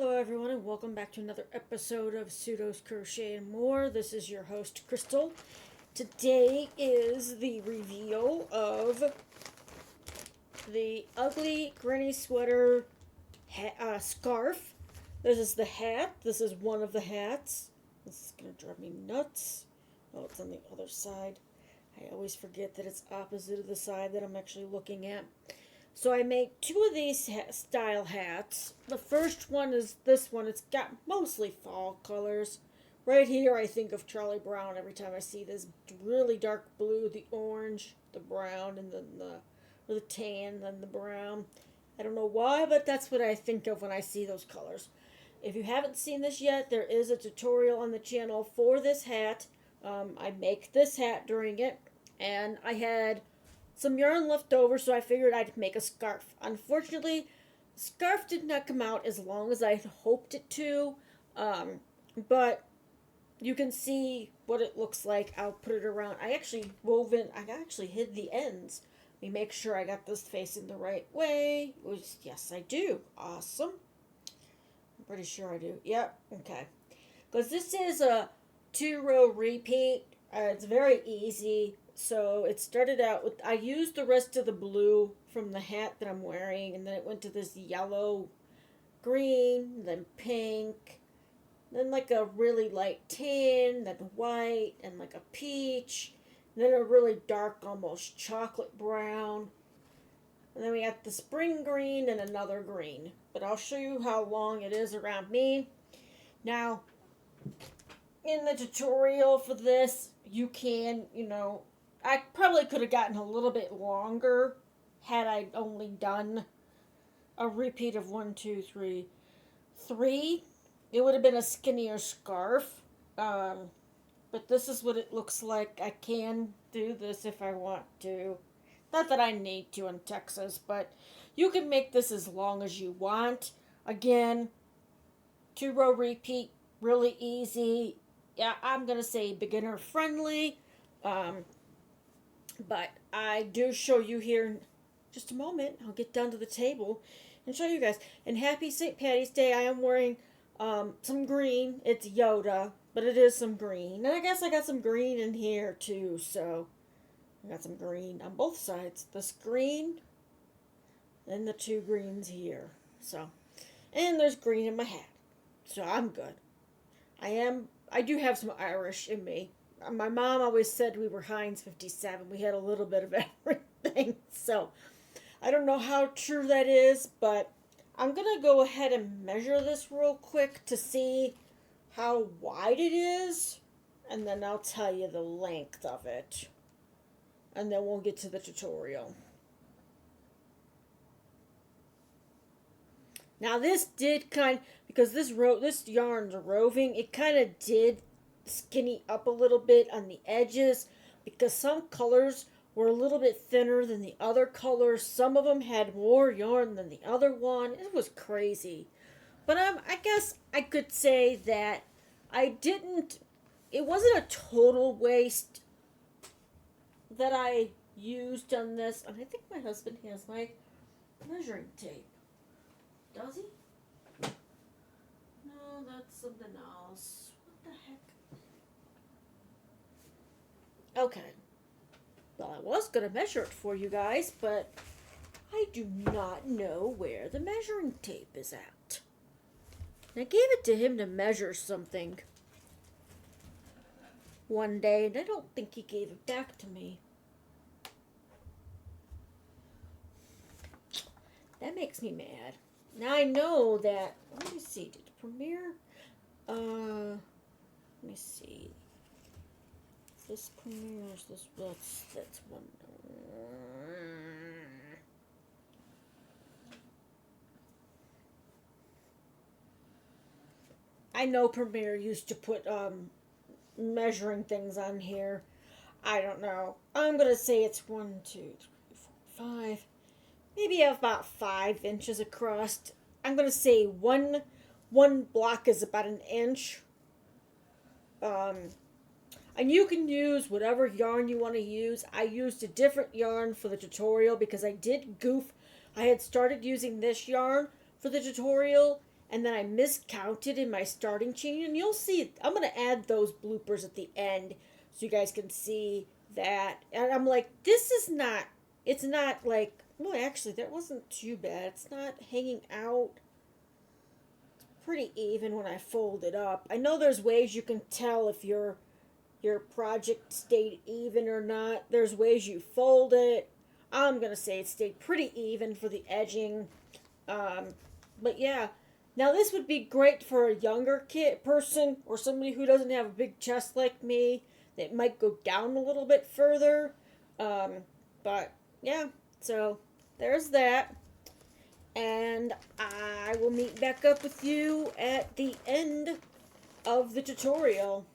Hello everyone and welcome back to another episode of Pseudo's Crochet and More. This is your host Crystal. Today is the reveal of the ugly granny sweater scarf. This is the hat. This is one of the hats. This is going to drive me nuts. Oh, it's on the other side. I always forget that it's opposite of the side that I'm actually looking at. So I make two of these style hats. The first one is this one. It's got mostly fall colors. Right here I think of Charlie Brown every time I see this really dark blue, the orange, the brown, and then the tan, then the brown. I don't know why, but that's what I think of when I see those colors. If you haven't seen this yet, there is a tutorial on the channel for this hat. I make this hat during it, and I had some yarn left over, so I figured I'd make a scarf. Unfortunately, the scarf did not come out as long as I hoped it to, but you can see what it looks like. I'll put it around. I actually hid the ends. Let me make sure I got this facing the right way. Yes, I do. Awesome. I'm pretty sure I do. Yep, okay. Because this is a 2-row repeat. It's very easy. So it started out with, I used the rest of the blue from the hat that I'm wearing, and then it went to this yellow, green, then pink, then like a really light tan, then white, and like a peach, and then a really dark, almost chocolate brown. And then we got the spring green and another green. But I'll show you how long it is around me. Now, in the tutorial for this, you can, I probably could have gotten a little bit longer had I only done a repeat of 1, 2, 3, 3. It would have been a skinnier scarf. But this is what it looks like. I can do this if I want to. Not that I need to in Texas, but you can make this as long as you want. Again, 2-row repeat, really easy. Yeah, I'm going to say beginner friendly. But I do show you here in just a moment. I'll get down to the table and show you guys. And happy St. Patty's Day. I am wearing some green. It's Yoda, but it is some green. And I guess I got some green in here too. So I got some green on both sides. This green and the 2 greens here. So, and there's green in my hat. So I'm good. I do have some Irish in me. My mom always said we were Heinz 57. We had a little bit of everything. So I don't know how true that is, but I'm going to go ahead and measure this real quick to see how wide it is. And then I'll tell you the length of it. And then we'll get to the tutorial. Now this did because this yarn's roving, it kind of did skinny up a little bit on the edges because some colors were a little bit thinner than the other colors. Some of them had more yarn than the other one. It was crazy. But I guess I could say that it wasn't a total waste that I used on this. And I think my husband has my measuring tape. Does he? No, that's something else. What the heck? Okay. Well, I was going to measure it for you guys, but I do not know where the measuring tape is at. And I gave it to him to measure something one day, and I don't think he gave it back to me. That makes me mad. Now I know that, let me see, did it premiere? Let me see. This premieres, that's one. I know Premiere used to put measuring things on here. I don't know. I'm gonna say it's 1, 2, 3, 4, 5. Maybe about 5 inches across. I'm gonna say one block is about an inch. And you can use whatever yarn you want to use. I used a different yarn for the tutorial because I did goof. I had started using this yarn for the tutorial, and then I miscounted in my starting chain, and you'll see, I'm going to add those bloopers at the end so you guys can see that. And I'm like, this is not, it's not like, well, actually, that wasn't too bad. It's not hanging out. It's pretty even when I fold it up. I know there's ways you can tell if your project stayed even or not. There's ways you fold it. I'm going to say it stayed pretty even for the edging. But yeah, now this would be great for a younger person or somebody who doesn't have a big chest like me that might go down a little bit further. But yeah, so there's that. And I will meet back up with you at the end of the tutorial.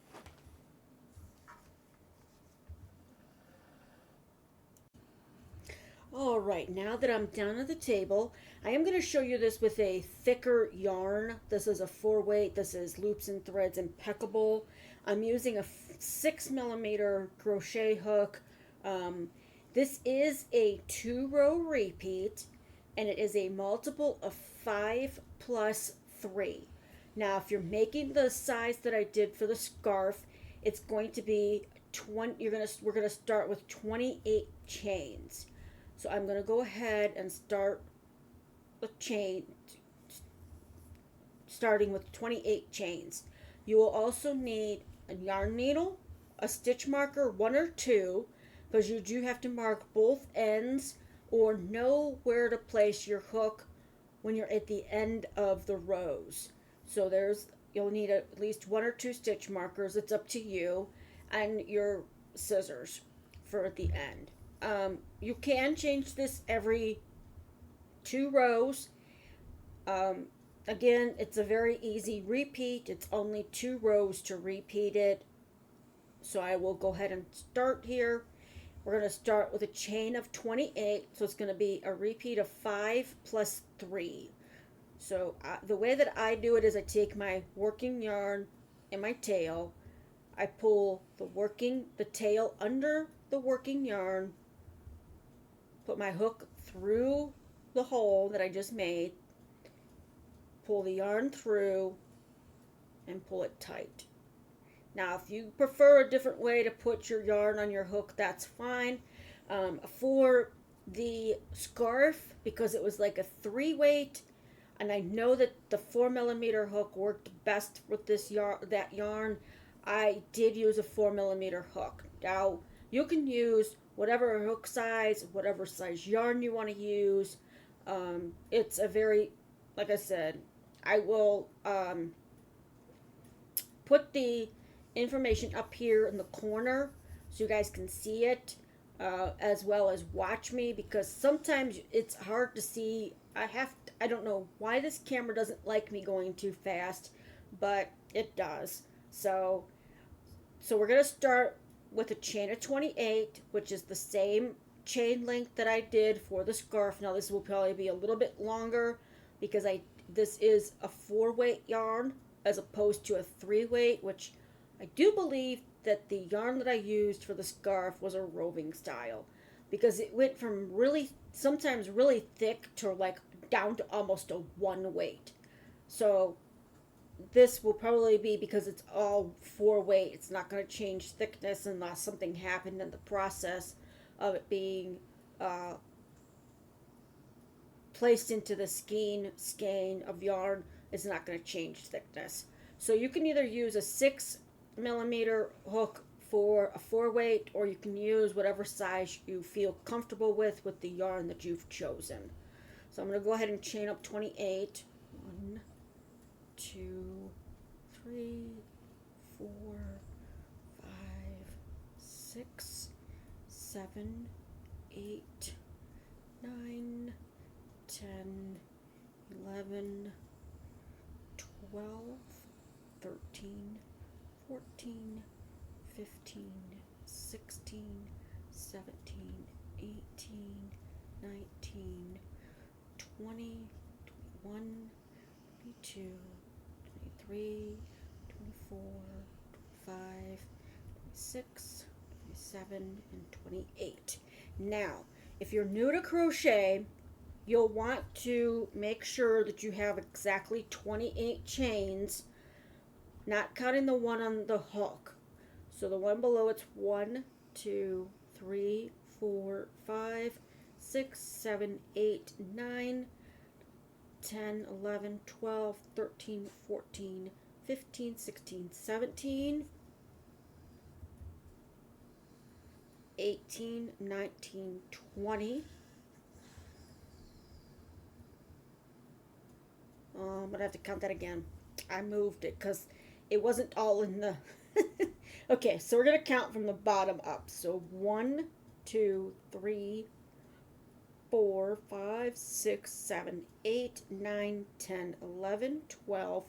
All right, now that I'm down at the table, I am going to show you this with a thicker yarn. This is a 4-weight. This is Loops and Threads Impeccable. I'm using a 6mm crochet hook. This is a 2-row repeat, and it is a multiple of 5 plus 3. Now, if you're making the size that I did for the scarf, it's going to be 20. We're gonna start with 28 chains. So I'm going to go ahead and start the chain, starting with 28 chains. You will also need a yarn needle, a stitch marker, 1 or 2, because you do have to mark both ends or know where to place your hook when you're at the end of the rows. So you'll need at least 1 or 2 stitch markers. It's up to you, and your scissors for at the end. You can change this every 2 rows. Again, it's a very easy repeat. It's only 2 rows to repeat it. So I will go ahead and start here. We're going to start with a chain of 28. So it's going to be a repeat of 5 plus 3. So the way that I do it is I take my working yarn and my tail. I pull the tail under the working yarn, put my hook through the hole that I just made, pull the yarn through, and pull it tight. Now, if you prefer a different way to put your yarn on your hook, that's fine. For the scarf, because it was like a 3-weight, and I know that the 4mm hook worked best with that yarn, I did use a 4mm hook. Now, you can use whatever hook size, whatever size yarn you want to use. It's a very, like I said, I will put the information up here in the corner so you guys can see it, as well as watch me, because sometimes it's hard to see. I don't know why this camera doesn't like me going too fast, but it does. So we're going to start with a chain of 28, which is the same chain length that I did for the scarf. Now this will probably be a little bit longer because this is a 4-weight yarn as opposed to a 3-weight, which I do believe that the yarn that I used for the scarf was a roving style, because it went from sometimes really thick to like down to almost a 1-weight. So this will probably be, because it's all 4-weight, it's not going to change thickness unless something happened in the process of it being placed into the skein of yarn. It's not going to change thickness. So you can either use a 6mm hook for a 4-weight, or you can use whatever size you feel comfortable with the yarn that you've chosen. So I'm going to go ahead and chain up 28. 1, 2, 3, 4, 5, 6, 7, 8, 9, 10, 11, 12, 13, 14, 15, 16, 17, 18, 19, 20, 21, 22, 23, 24, 25, 26, 27, and 28. Now, if you're new to crochet, you'll want to make sure that you have exactly 28 chains, not counting the one on the hook. So the one below, it's 1, 2, 3, 4, 5, 6, 7, 8, 9, 10, 11, 12, 13, 14, 15, 16, 17, 18, 19, 20. I'm gonna have to count that again. I moved it because it wasn't all in the. Okay, so we're gonna count from the bottom up. So 1, 2, 3, 4, 5, 6, 7, 8, 9, 10, 11, 12,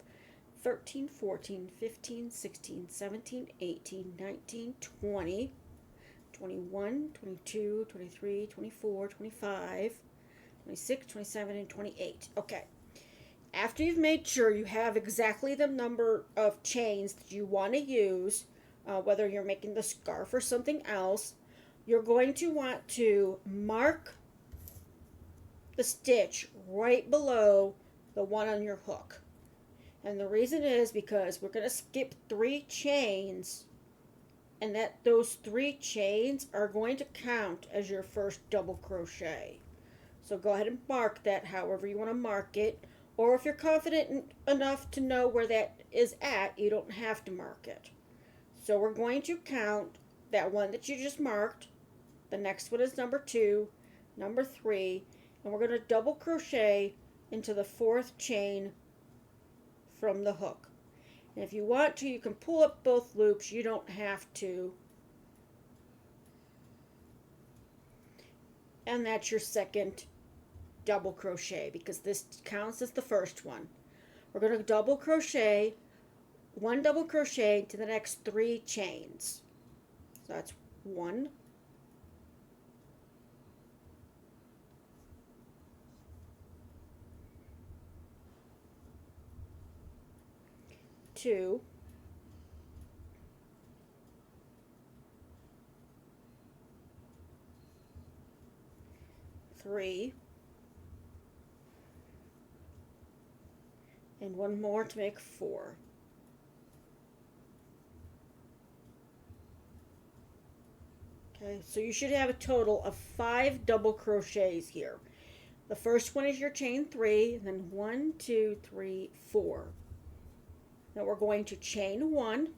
13, 14, 15, 16, 17, 18, 19, 20, 21, 22, 23, 24, 25, 26, 27, and 28. Okay. After you've made sure you have exactly the number of chains that you want to use, whether you're making the scarf or something else, you're going to want to mark the stitch right below the one on your hook. And the reason is because we're going to skip 3 chains, and that those 3 chains are going to count as your first double crochet. So go ahead and mark that however you want to mark it. Or if you're confident enough to know where that is at, you don't have to mark it. So we're going to count that one that you just marked. The next one is number 2, number 3, and we're going to double crochet into the 4th chain from the hook. And if you want to, you can pull up both loops. You don't have to. And that's your second double crochet because this counts as the first one. We're going to double crochet, 1 double crochet to the next 3 chains. So that's 1, 2, 3, and 1 more to make 4. Okay, so you should have a total of 5 double crochets here. The first one is your chain 3, and then 1, 2, 3, 4. Now we're going to chain 1.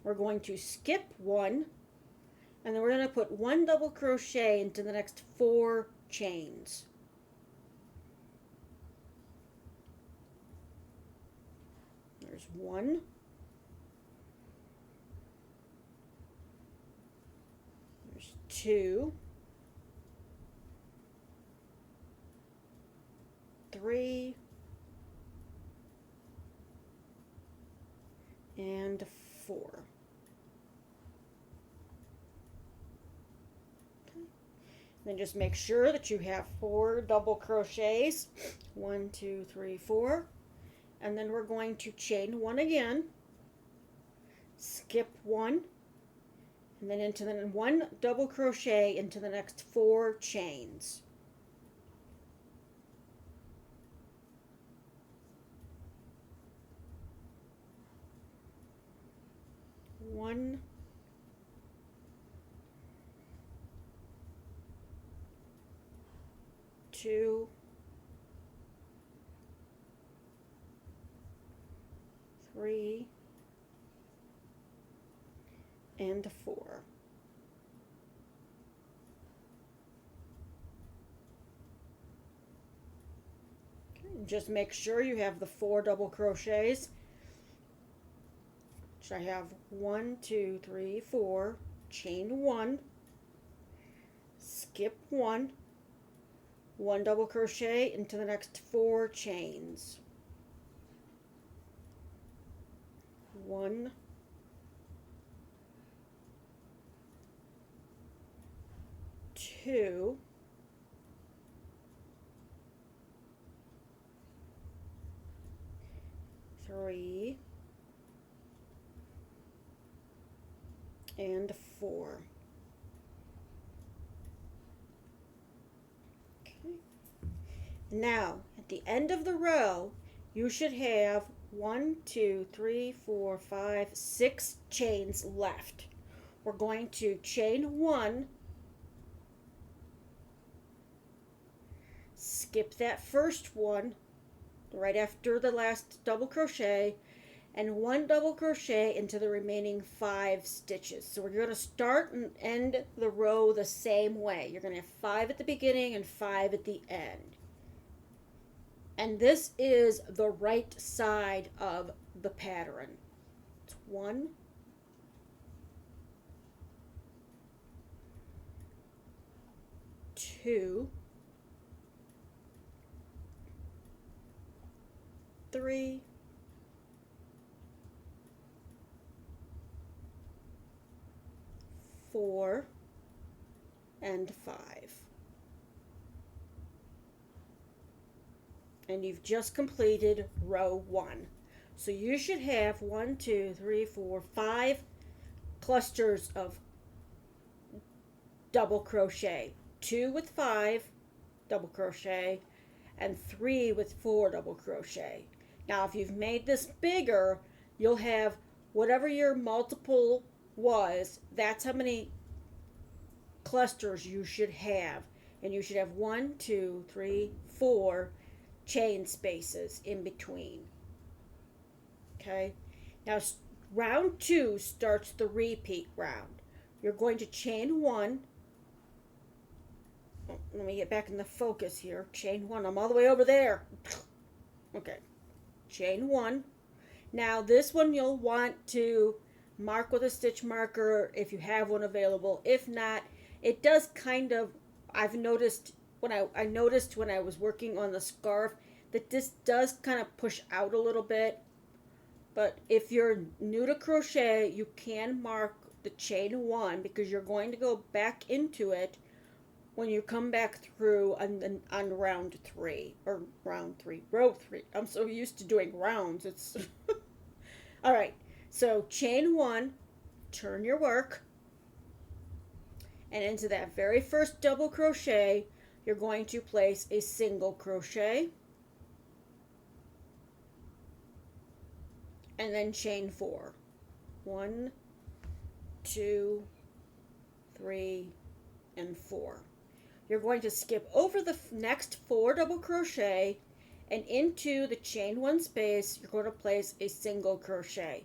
We're going to skip 1, and then we're going to put 1 double crochet into the next 4 chains. There's 1. There's 2. 3. And 4. Okay. Then just make sure that you have 4 double crochets. 1, 2, 3, 4. And then we're going to chain 1 again, skip 1, and then into the 1 double crochet into the next 4 chains. One, 2, 3, and 4. Okay, just make sure you have the 4 double crochets. So I have 1, 2, 3, 4, chain 1, skip 1, 1 double crochet into the next 4 chains. 1, 2, 3, and 4. Now, at the end of the row, you should have 6 chains left. We're going to chain 1, skip that first one right after the last double crochet, and 1 double crochet into the remaining 5 stitches. So we're going to start and end the row the same way. You're going to have 5 at the beginning and 5 at the end. And this is the right side of the pattern. It's 1, 2, 3, 4, and 5. And you've just completed row 1. So you should have 1, 2, 3, 4, 5 clusters of double crochet. 2 with 5 double crochet and 3 with 4 double crochet. Now if you've made this bigger, you'll have whatever your multiple was, that's how many clusters you should have. And you should have 1, 2, 3, 4 chain spaces in between. Okay, now round 2 starts the repeat round. You're going to chain 1. Oh, let me get back in the focus here. Chain 1. I'm all the way over there. Okay, chain 1. Now this one you'll want to mark with a stitch marker if you have one available. If not, it does kind of, I've noticed when I noticed when I was working on the scarf that this does kind of push out a little bit. But if you're new to crochet, you can mark the chain 1 because you're going to go back into it when you come back through on round 3 or row 3. I'm so used to doing rounds. It's all right. So chain 1, turn your work, and into that very first double crochet, you're going to place a single crochet, and then chain 4. 1, 2, 3, and 4. You're going to skip over the next 4 double crochet, and into the chain 1 space, you're going to place a single crochet.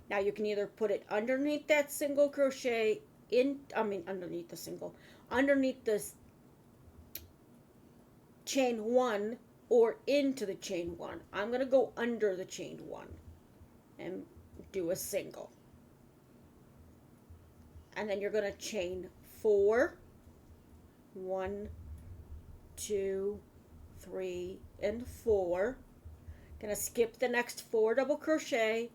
Now you can either put it underneath that single crochet underneath the chain 1 or into the chain 1. I'm going to go under the chain 1 and do a single. And then you're going to chain 4. 1, 2, 3, and 4. Going to skip the next 4 double crochet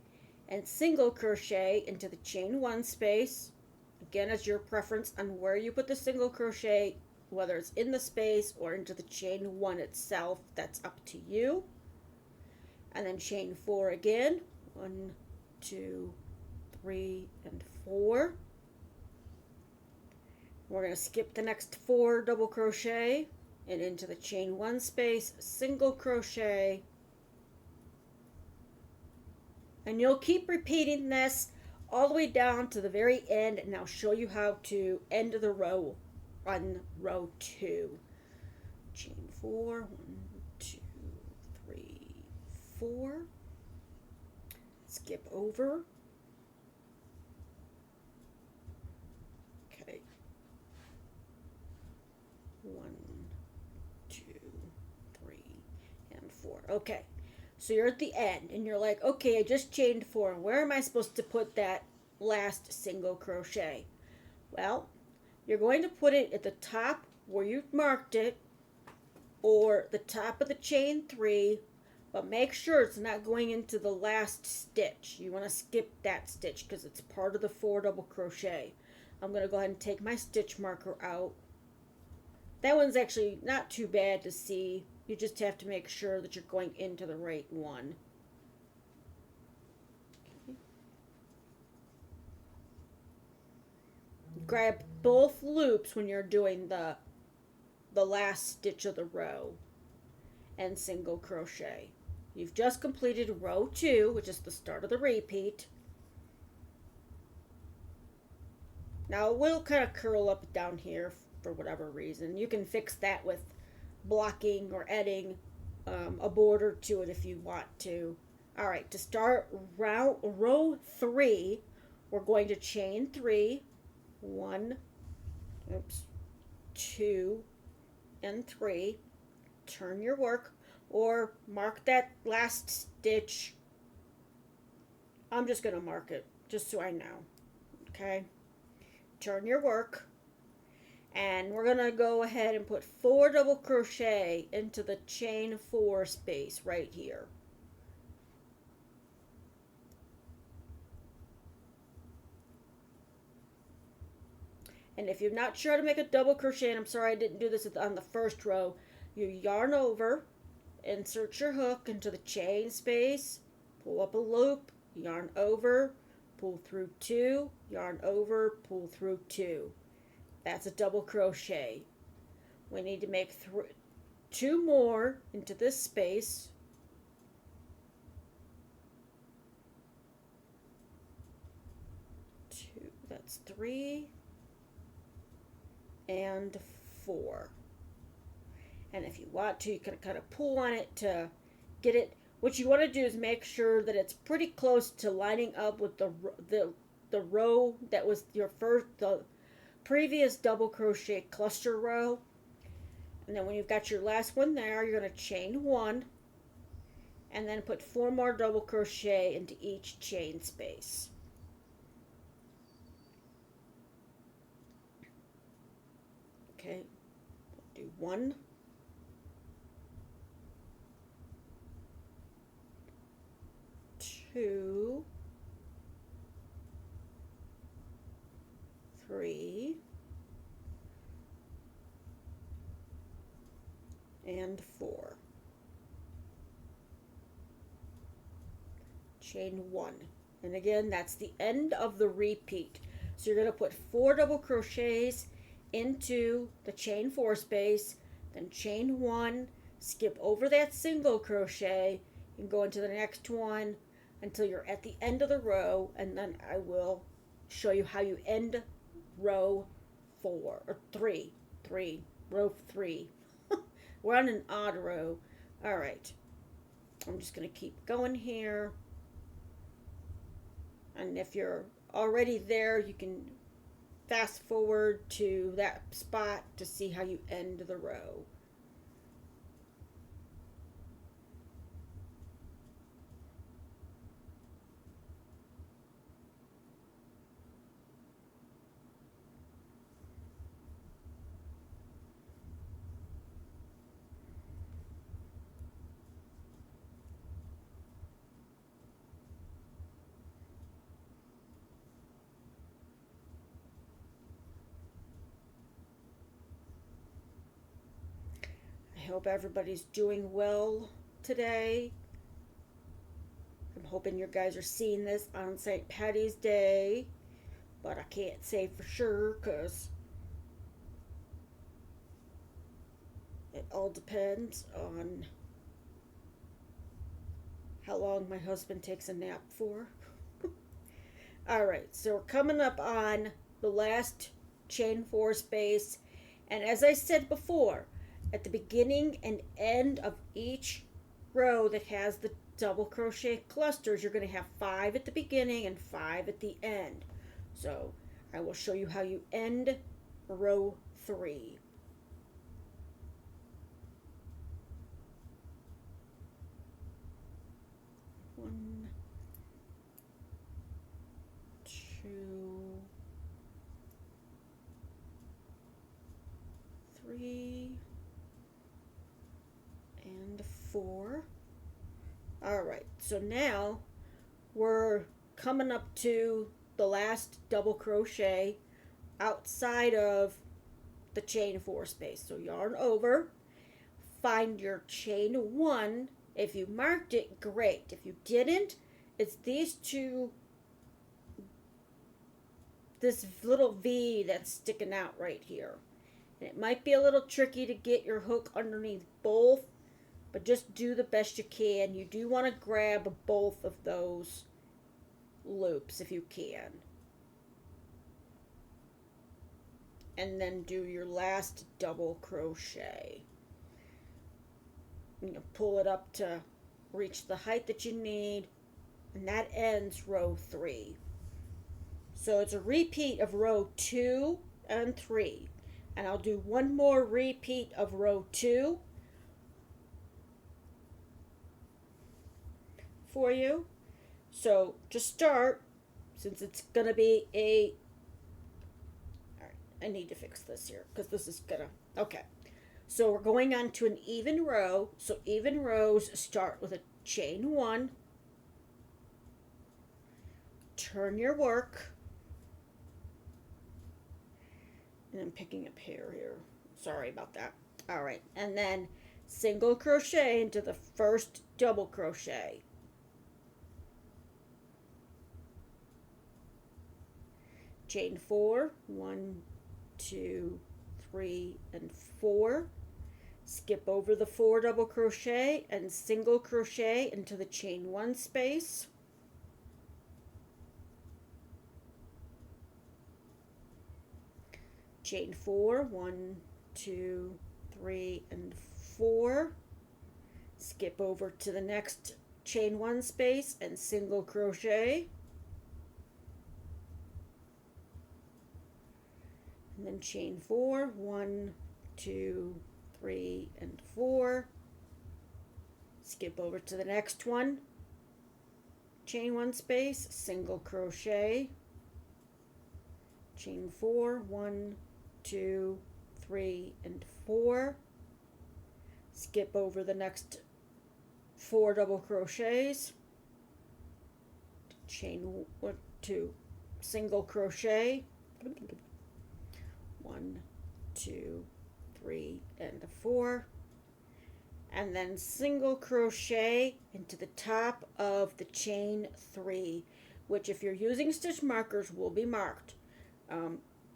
and single crochet into the chain 1 space. Again, as your preference on where you put the single crochet, whether it's in the space or into the chain 1 itself, that's up to you. And then chain 4 again. 1, 2, 3, and 4. We're going to skip the next 4 double crochet and into the chain 1 space, single crochet. And you'll keep repeating this all the way down to the very end, and I'll show you how to end the row on row 2. Chain 4, 1, 2, 3, 4. Skip over. Okay. 1, 2, 3, and 4. Okay. So you're at the end and you're like, okay, I just chained 4. Where am I supposed to put that last single crochet? Well, you're going to put it at the top where you've marked it, or the top of the chain 3, but make sure it's not going into the last stitch. You want to skip that stitch because it's part of the 4 double crochet. I'm going to go ahead and take my stitch marker out. That one's actually not too bad to see. You just have to make sure that you're going into the right one. Okay. Grab both loops when you're doing the last stitch of the row. and single crochet. You've just completed row 2, which is the start of the repeat. Now it will kind of curl up down here for whatever reason. You can fix that with blocking or adding a border to it if you want to. All right, to start row 3, we're going to chain 3, 1, 2, and 3. Turn your work, or mark that last stitch. I'm just going to mark it just so I know. Okay, turn your work, and we're going to go ahead and put 4 double crochet into the chain 4 space right here. And if you're not sure how to make a double crochet, and I'm sorry I didn't do this on the first row, you yarn over, insert your hook into the chain space, pull up a loop, yarn over, pull through 2, yarn over, pull through 2. That's a double crochet. We need to make 2 more into this space. That's 3 and 4. And if you want to, you can kind of pull on it to get it. What you want to do is make sure that it's pretty close to lining up with the row that was the previous double crochet cluster row. And then when you've got your last one there, you're going to chain 1 and then put 4 more double crochet into each chain space. Okay, do 1, 2, 3, and 4. Chain 1. And again, that's the end of the repeat. So you're going to put 4 double crochets into the chain 4 space, then chain 1, skip over that single crochet, and go into the next one until you're at the end of the row, and then I will show you how you end row 4 or 3, row 3. We're on an odd row. All right, I'm just going to keep going here, and if you're already there, you can fast forward to that spot to see how you end the row. I hope everybody's doing well today. I'm hoping you guys are seeing this on St. Patty's Day, but I can't say for sure because it all depends on how long my husband takes a nap for. Alright, so we're coming up on the last chain 4 space, and as I said before, at the beginning and end of each row that has the double crochet clusters, you're going to have 5 at the beginning and 5 at the end. So I will show you how you end row 3. One, 2, 3, and 4. All right, so now we're coming up to the last double crochet outside of the chain 4 space. So yarn over, find your chain 1. If you marked it, great. If you didn't, it's these two, this little V that's sticking out right here. And it might be a little tricky to get your hook underneath both but just do the best you can. You do want to grab both of those loops if you can. And then do your last double crochet. You know, pull it up to reach the height that you need, and that ends row 3. So it's a repeat of row 2 and 3. And I'll do one more repeat of row 2 for you. So to start, since it's going to be alright, I need to fix this here because this is going to, okay. So we're going on to an even row. So even rows start with a chain 1. Turn your work. And I'm picking up hair here. Sorry about that. All right. And then single crochet into the first double crochet. Chain 4. 1, 2, 3, and 4. Skip over the 4 double crochet and single crochet into the chain 1 space. Chain 4, 1, 2, 3, and 4. Skip over to the next chain 1 space and single crochet. And then chain 4, 1, 2, 3, and 4. Skip over to the next one. Chain 1 space, single crochet. Chain 4, 1, 2, 3, and 4. Skip over the next 4 double crochets. Chain 1, 2, single crochet. 1, 2, 3, and 4. And then single crochet into the top of the chain 3, which if you're using stitch markers will be marked.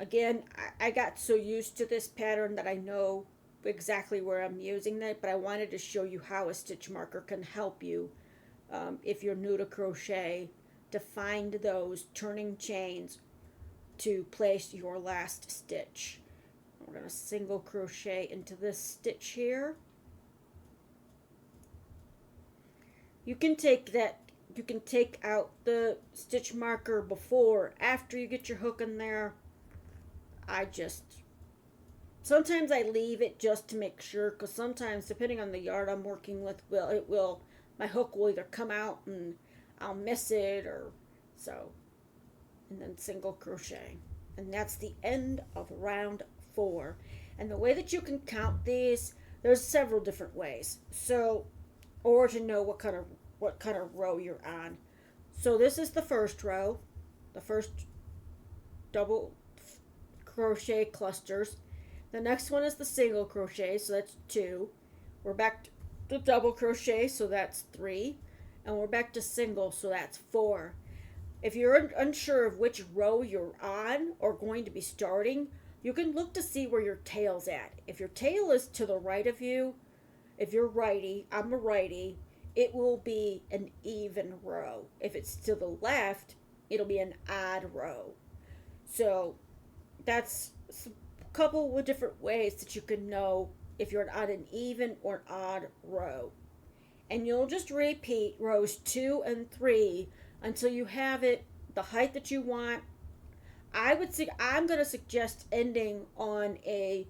Again, I got so used to this pattern that I know exactly where I'm using that, but I wanted to show you how a stitch marker can help you if you're new to crochet to find those turning chains to place your last stitch. We're going to single crochet into this stitch here. You can take out the stitch marker before, after you get your hook in there. Sometimes I leave it just to make sure, because sometimes, depending on the yarn I'm working with, my hook will either come out and I'll miss it, or so. And then single crochet. And that's the end of round 4. And the way that you can count these, there's several different ways. So, or to know what kind of row you're on. So this is the first row, the first double crochet clusters. The next one is the single crochet, so that's 2. We're back to double crochet, so that's 3. And we're back to single, so that's 4. If you're unsure of which row you're on or going to be starting, you can look to see where your tail's at. If your tail is to the right of you, if you're righty, I'm a righty, it will be an even row. If it's to the left, it'll be an odd row. So that's a couple of different ways that you can know if you're on an even or an odd row. And you'll just repeat rows 2 and 3 until you have it the height that you want. I'm going to suggest ending on an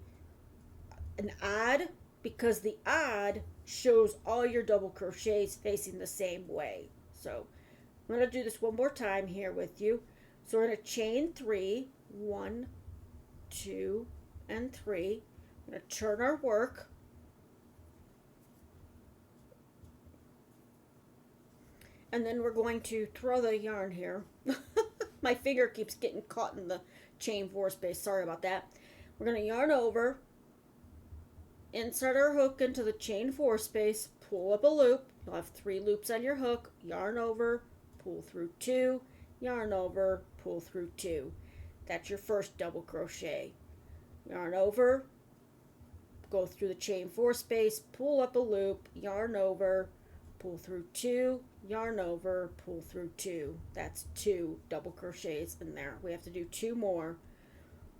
odd, because the odd shows all your double crochets facing the same way. So I'm going to do this one more time here with you. So we're going to chain 3, 1, 2, and 3. I'm going to turn our work. And then we're going to throw the yarn here. My finger keeps getting caught in the chain 4 space. Sorry about that. We're going to yarn over, insert our hook into the chain 4 space, pull up a loop. You'll have 3 loops on your hook. Yarn over, pull through 2, yarn over, pull through 2. That's your first double crochet. Yarn over, go through the chain 4 space, pull up a loop, yarn over, pull through 2, yarn over, pull through 2. That's 2 double crochets in there. We have to do 2 more.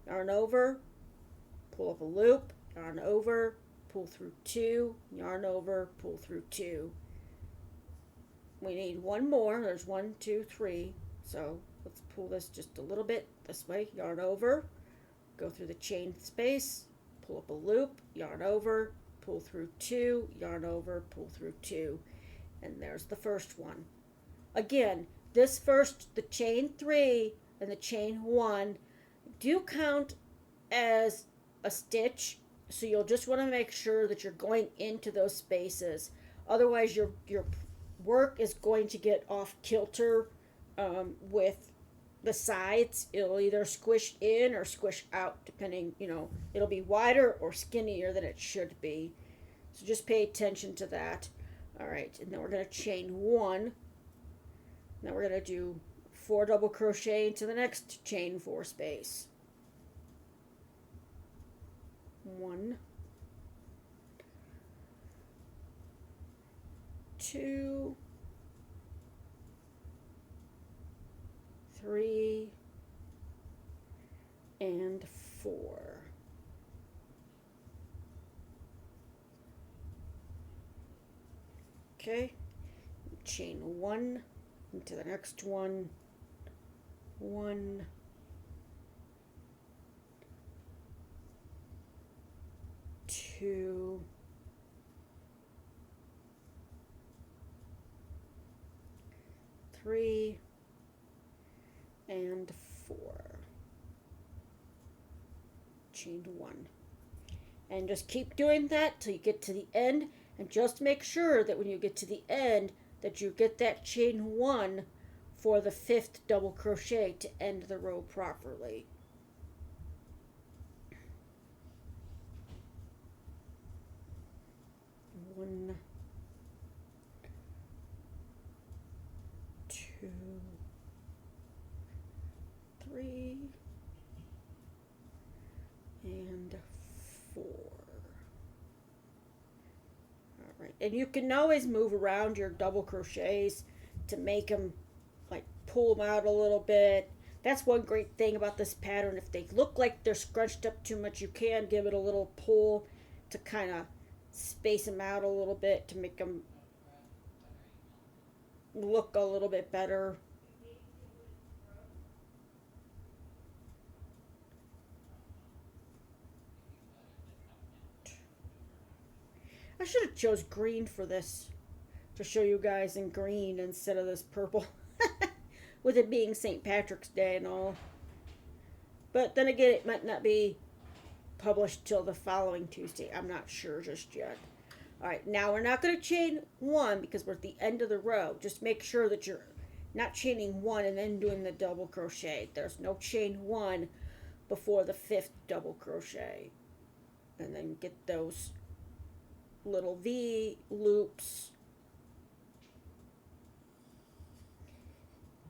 Yarn over, pull up a loop, yarn over, pull through 2, yarn over, pull through 2. We need 1 more. There's 1, 2, 3. So let's pull this just a little bit this way. Yarn over, go through the chain space, pull up a loop, yarn over, pull through 2, yarn over, pull through 2. And there's the first one. Again, this first, the chain 3 and the chain 1 do count as a stitch, so you'll just want to make sure that you're going into those spaces. Otherwise, your work is going to get off kilter with the sides. It'll either squish in or squish out, depending, it'll be wider or skinnier than it should be. So just pay attention to that. All right, and then we're going to chain 1. Now we're going to do 4 double crochet into the next chain 4 space. 1, 2, 3, and 4. Okay, chain 1 into the next one. 1, 2, 3, and 4. Chain 1. And just keep doing that till you get to the end, and just make sure that when you get to the end that you get that chain 1 for the 5th double crochet to end the row properly. One, 2, 3, and 4. Alright, and you can always move around your double crochets to make them, like, pull them out a little bit. That's one great thing about this pattern. If they look like they're scrunched up too much, you can give it a little pull to kind of space them out a little bit to make them look a little bit better. I should have chose green for this to show you guys in green instead of this purple with it being St. Patrick's Day and all. But then again, it might not be published till the following Tuesday. I'm not sure just yet. Alright, now we're not going to chain 1 because we're at the end of the row. Just make sure that you're not chaining 1 and then doing the double crochet. There's no chain 1 before the 5th double crochet. And then get those little V loops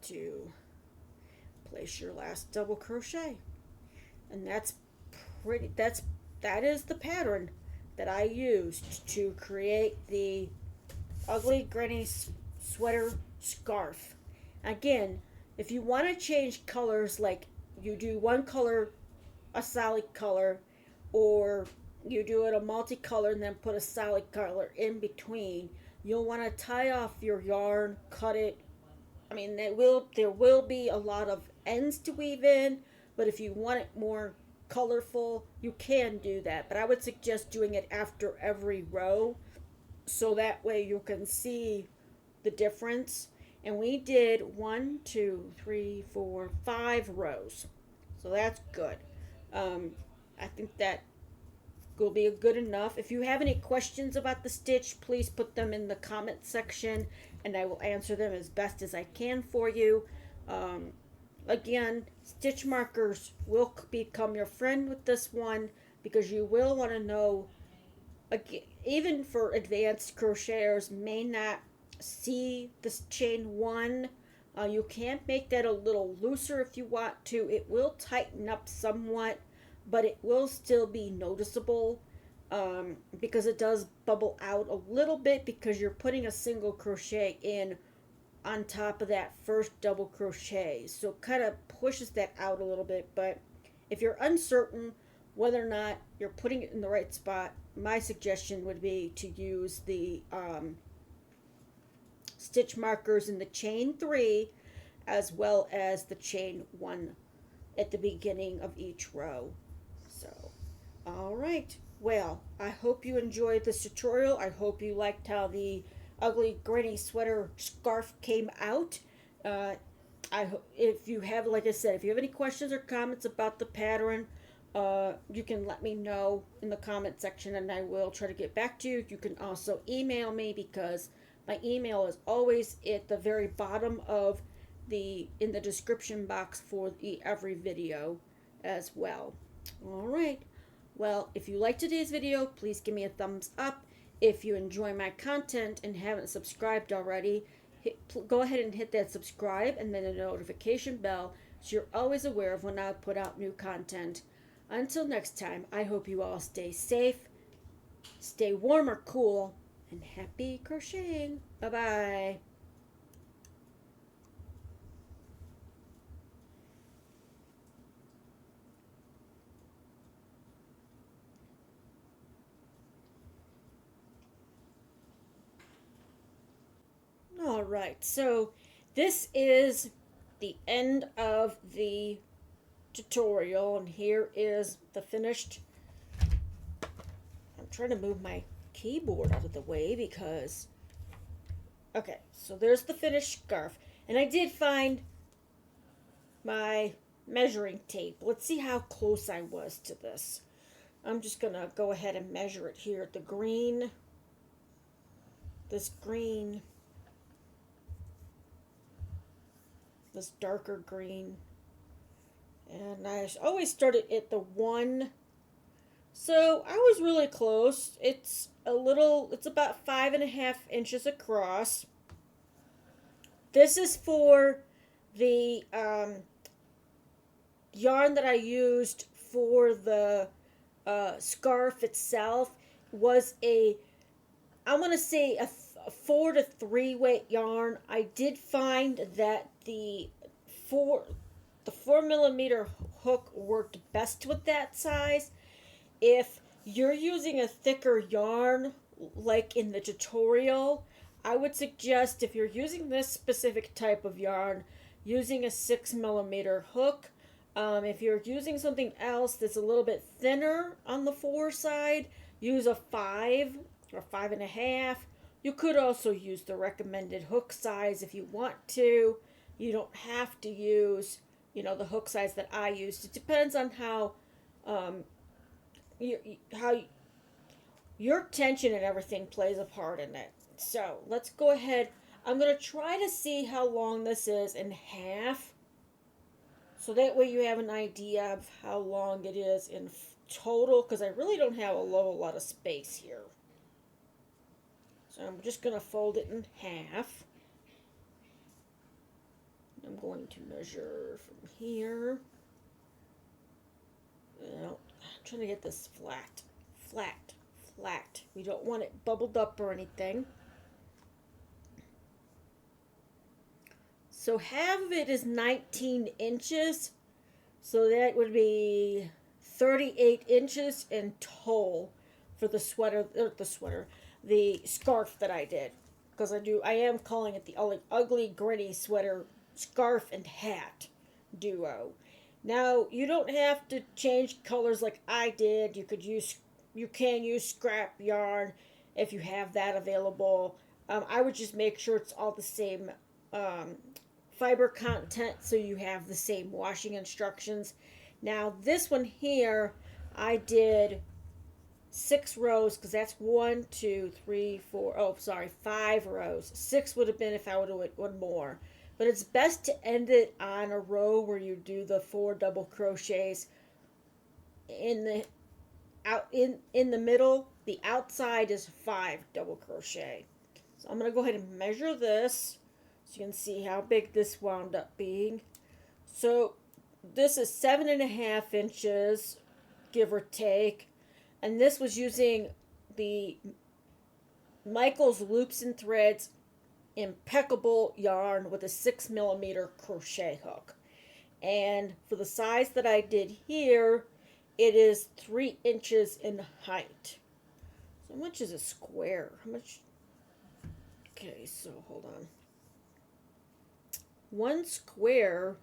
to place your last double crochet. And that is the pattern that I used to create the Ugly Granny Sweater Scarf. Again, if you want to change colors, like you do one color, a solid color, or you do it a multicolor and then put a solid color in between, you'll want to tie off your yarn, cut it. I mean, there will be a lot of ends to weave in, but if you want it more colorful, you can do that. But I would suggest doing it after every row, so that way you can see the difference. And we did 1, 2, 3, 4, 5 rows, so that's good. I think that will be good enough. If you have any questions about the stitch, please put them in the comment section and I will answer them as best as I can for you. Again, stitch markers will become your friend with this one, because you will want to know, even for advanced crocheters may not see this chain 1, you can make that a little looser if you want to. It will tighten up somewhat, but it will still be noticeable. because it does bubble out a little bit because you're putting a single crochet in on top of that first double crochet. So it kind of pushes that out a little bit. But if you're uncertain whether or not you're putting it in the right spot, my suggestion would be to use the stitch markers in the chain 3 as well as the chain 1 at the beginning of each row. So, all right. Well, I hope you enjoyed this tutorial. I hope you liked how the ugly granny sweater scarf came out. If you have, like I said, if you have any questions or comments about the pattern, you can let me know in the comment section and I will try to get back to you. You can also email me because my email is always at the very bottom of in the description box for every video as well. All right. Well, if you liked today's video, please give me a thumbs up. If you enjoy my content and haven't subscribed already, go ahead and hit that subscribe and then the notification bell so you're always aware of when I put out new content. Until next time, I hope you all stay safe, stay warm or cool, and happy crocheting. Bye-bye. All right, so this is the end of the tutorial, and here is the finished. I'm trying to move my keyboard out of the way because, okay, so there's the finished scarf, and I did find my measuring tape. Let's see how close I was to this. I'm just gonna go ahead and measure it here. This green, this darker green, and I always started at the 1. So I was really close. It's about 5.5 inches across. This is for the yarn that I used for the scarf itself. Was I want to say a 4 to 3 weight yarn. I did find that the 4mm hook worked best with that size. If you're using a thicker yarn like in the tutorial, I would suggest, if you're using this specific type of yarn, using a 6mm hook. If you're using something else that's a little bit thinner on the 4 side, use a 5 or 5.5. You could also use the recommended hook size if you want to. You don't have to use, the hook size that I used. It depends on how your tension and everything plays a part in it. So let's go ahead. I'm going to try to see how long this is in half. So that way you have an idea of how long it is in total, because I really don't have a lot of space here. So I'm just going to fold it in half. I'm going to measure from here. I'm trying to get this flat. We don't want it bubbled up or anything. So half of it is 19 inches. So that would be 38 inches in total for the the scarf that I did. Because I am calling it the ugly granny sweater scarf and hat duo. Now, you don't have to change colors like I did. You can use scrap yarn if you have that available. I would just make sure it's all the same fiber content so you have the same washing instructions. Now, this one here, I did 6 rows because that's 1, 2, 3, 4. Oh, sorry, 5 rows. 6 would have been if I would have went one more. But it's best to end it on a row where you do the 4 double crochets in the middle. The outside is 5 double crochet. So I'm going to go ahead and measure this so you can see how big this wound up being. So this is 7.5 inches, give or take. And this was using the Michael's Loops and Threads impeccable yarn with a 6mm crochet hook. And for the size that I did here, it is 3 inches in height. So how much is a square? How much? Okay, so hold on. 1 square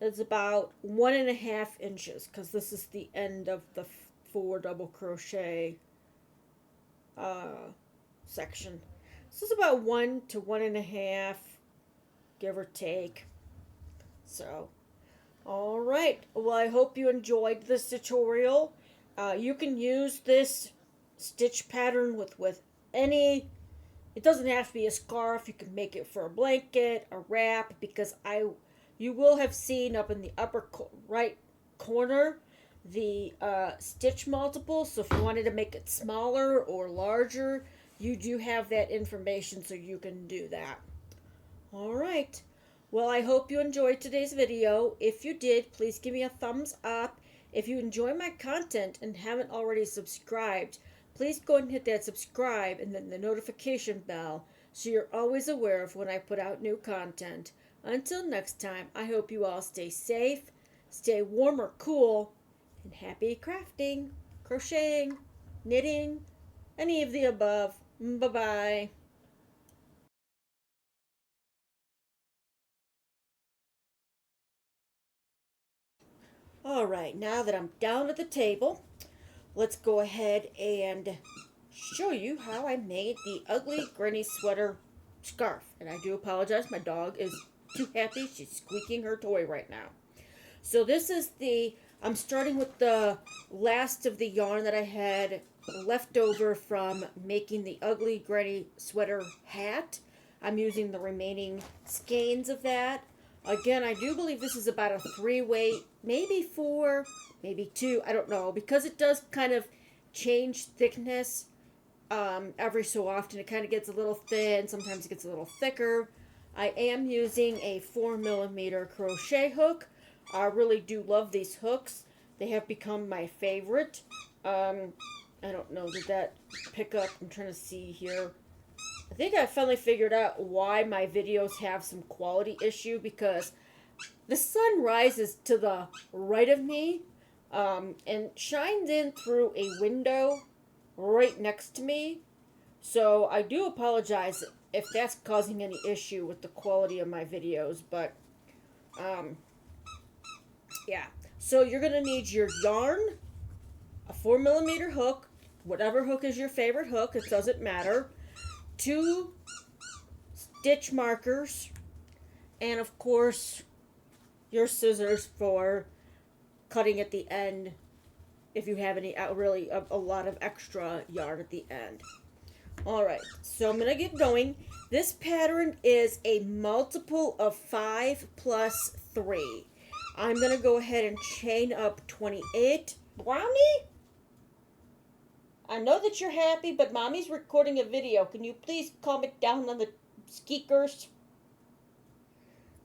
is about 1.5 inches, because this is the end of the 4 double crochet section. This is about 1 to 1.5, give or take. So, all right. Well, I hope you enjoyed this tutorial. You can use this stitch pattern with any. It doesn't have to be a scarf. You can make it for a blanket, a wrap, because you will have seen up in the upper right corner the stitch multiple. So if you wanted to make it smaller or larger, you do have that information, so you can do that. All right. Well, I hope you enjoyed today's video. If you did, please give me a thumbs up. If you enjoy my content and haven't already subscribed, please go ahead and hit that subscribe and then the notification bell so you're always aware of when I put out new content. Until next time, I hope you all stay safe, stay warm or cool, and happy crafting, crocheting, knitting, any of the above. Bye-bye. All right, now that I'm down at the table, let's go ahead and show you how I made the ugly granny sweater scarf. And I do apologize, my dog is too happy. She's squeaking her toy right now. So this is I'm starting with the last of the yarn that I had left over from making the ugly granny sweater hat. I'm using the remaining skeins of that. Again, I do believe this is about a 3-weight, maybe 4, maybe 2, I don't know, because it does kind of change thickness every so often. It kind of gets a little thin, sometimes it gets a little thicker. I am using a 4mm crochet hook. I really do love these hooks. They have become my favorite. I don't know, did that pick up? I'm trying to see here. I think I finally figured out why my videos have some quality issue, because the sun rises to the right of me and shines in through a window right next to me. So I do apologize if that's causing any issue with the quality of my videos, but yeah. So you're going to need your yarn, a 4mm hook, whatever hook is your favorite hook, it doesn't matter, 2 stitch markers, and of course your scissors for cutting at the end if you have any really a lot of extra yarn at the end. Alright, so I'm going to get going. This pattern is a multiple of 5 plus 3. I'm going to go ahead and chain up 28. Brownie? I know that you're happy, but Mommy's recording a video. Can you please calm it down on the speakers?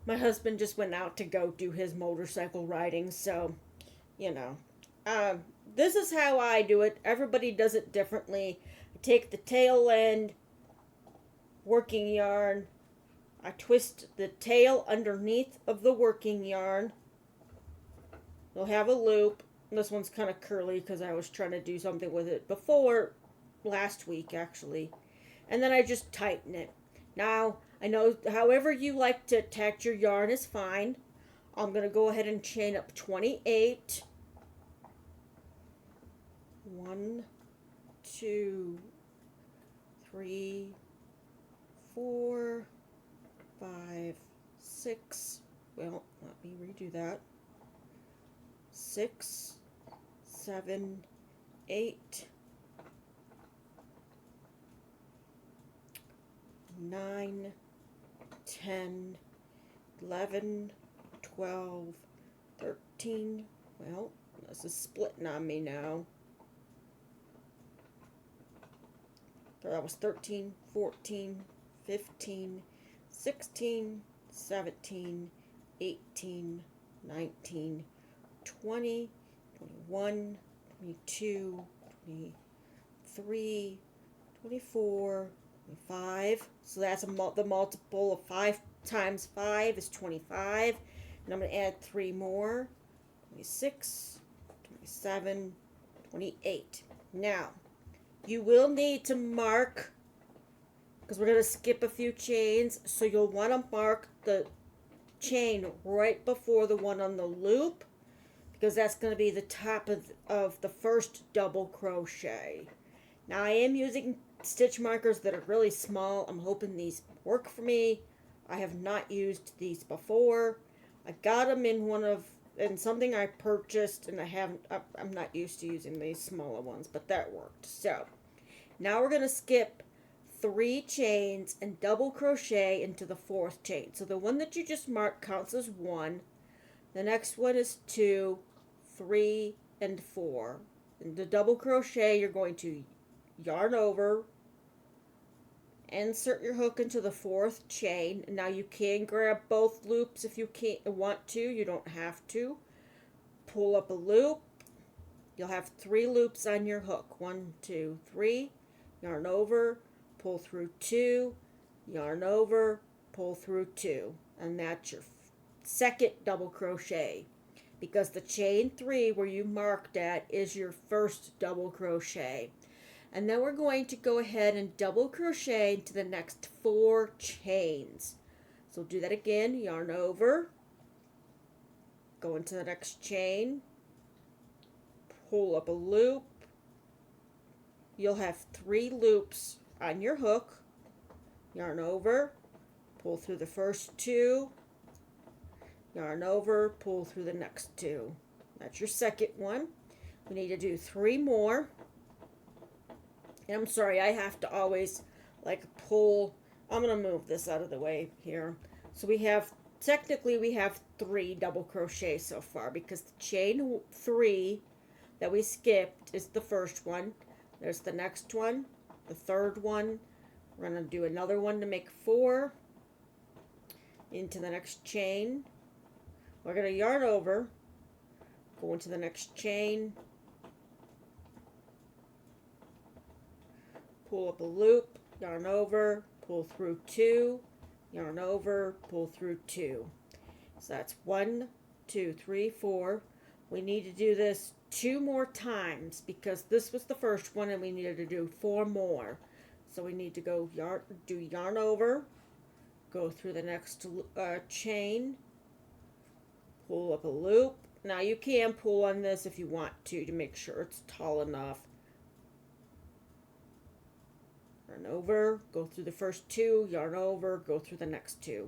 My husband just went out to go do his motorcycle riding, so, you know. This is how I do it. Everybody does it differently. I take the tail end, working yarn. I twist the tail underneath of the working yarn. You'll have a loop. This one's kind of curly because I was trying to do something with it before, last week actually. And then I just tighten it. Now, I know however you like to attach your yarn is fine. I'm going to go ahead and chain up 28. 1, 2, 3, 4, 5, 6. Well, let me redo that. 6, 7, 8, 9, 10, 11, 12, 13. Well, this is splitting on me now. So that was 13, 14, 15, 16, 17, 18, 19, 20, 21, 22, 23, 24, 25. So that's the multiple of 5 times 5 is 25. And I'm going to add 3 more. 26, 27, 28. Now, you will need to mark, because we're going to skip a few chains, so you'll want to mark the chain right before the one on the loop, because that's going to be the top of the first double crochet. Now I am using stitch markers that are really small. I'm hoping these work for me. I have not used these before. I got them in something I purchased, and I'm not used to using these smaller ones, but that worked. So now we're going to skip 3 chains and double crochet into the 4th chain. So the one that you just marked counts as 1. The next one is 2, 3, and 4. In the double crochet, you're going to yarn over, insert your hook into the 4th chain. Now you can grab both loops if you want to. You don't have to. Pull up a loop. You'll have 3 loops on your hook. 1, 2, 3. Yarn over, pull through 2, yarn over, pull through 2. And that's your second double crochet, because the chain 3 where you marked at is your first double crochet. And then we're going to go ahead and double crochet into the next 4 chains. So do that again. Yarn over, go into the next chain, pull up a loop. You'll have 3 loops on your hook. Yarn over, pull through the first 2, yarn over, pull through the next 2. That's your second one. We need to do 3 more. And I'm sorry, I have to always pull. I'm going to move this out of the way here. So technically we have 3 double crochets so far, because the chain 3 that we skipped is the first one. There's the next one, the third one. We're going to do another one to make 4 into the next chain. We're going to yarn over, go into the next chain, pull up a loop, yarn over, pull through 2, yarn over, pull through 2. So that's 1, 2, 3, 4. We need to do this 2 more times, because this was the first one and we needed to do 4 more. So we need to do yarn over, go through the next chain, pull up a loop. Now you can pull on this if you want to make sure it's tall enough. Yarn over, go through the first 2, yarn over, go through the next 2.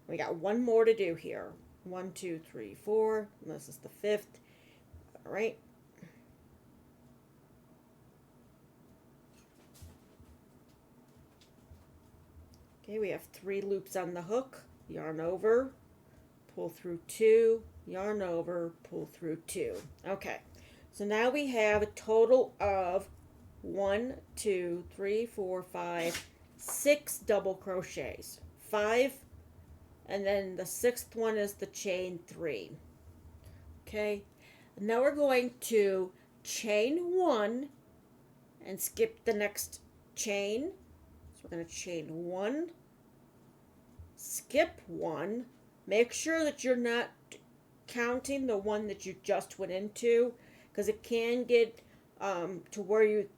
We got 1 more to do here. 1, 2, 3, 4. And this is the 5th. All right. Okay, we have 3 loops on the hook. Yarn over, pull through 2, yarn over, pull through 2. Okay, so now we have a total of 1, 2, 3, 4, 5, 6 double crochets. 5, and then the 6th one is the chain 3. Okay, now we're going to chain 1 and skip the next chain. So we're going to chain 1, skip 1. Make sure that you're not counting the one that you just went into, because it can get to where you